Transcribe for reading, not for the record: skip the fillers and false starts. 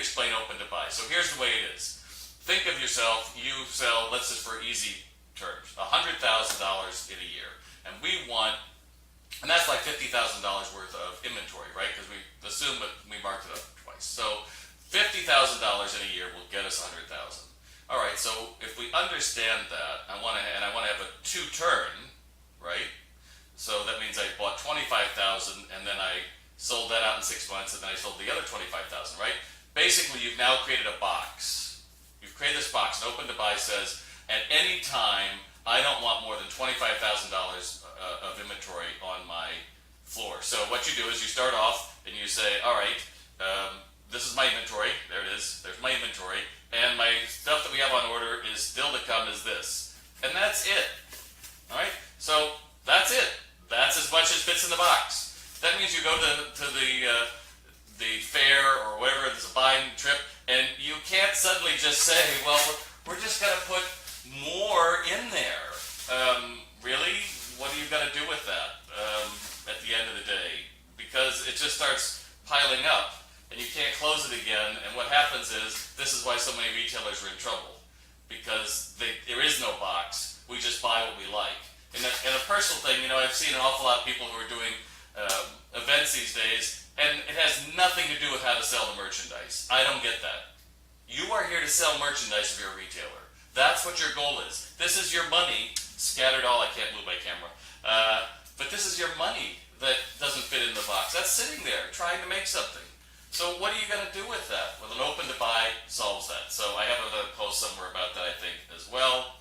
explain open to buy. So here's the way it is. Think of yourself, you sell, let's just for easy terms, $100,000 in a year. And we want, and that's like $50,000 worth of inventory, right? Because we assume that we marked it up twice. So $50,000 in a year will get us $100,000. All right, so if we understand that, I want to have a two-turn, right? So that means I bought $25,000 and then I sold that out in 6 months and then I sold the other $25,000, right? Basically, you've now created a box. You've created this box, and open to buy says, at any time, I don't want more than $25,000 of inventory on my floor. So what you do is you start off and you say, all right, this is my inventory. There it is. There's my inventory. And my stuff that we have on order is still to come is this. And that's it. All right? So that's it. That's as much as fits in the box. That means you go to the fair or whatever, there's a buying trip, and you can't suddenly just say, well, we're just going to put more in there. Really? What are you going to do with that at the end of the day? Because it just starts piling up, and you can't close it again, and what happens is, this is why so many retailers are in trouble. Because there is no box. We just buy what we like. And a personal thing, I've seen an awful lot of people who are doing events these days, and it has nothing to do with how to sell the merchandise. I don't get that. You are here to sell merchandise if you're a retailer. That's what your goal is. This is your money, scattered all, I can't move my camera, but this is your money that doesn't fit in the box. That's sitting there, trying to make something. So what are you going to do with that? Well, an open to buy solves that. So I have a post somewhere about that, I think, as well.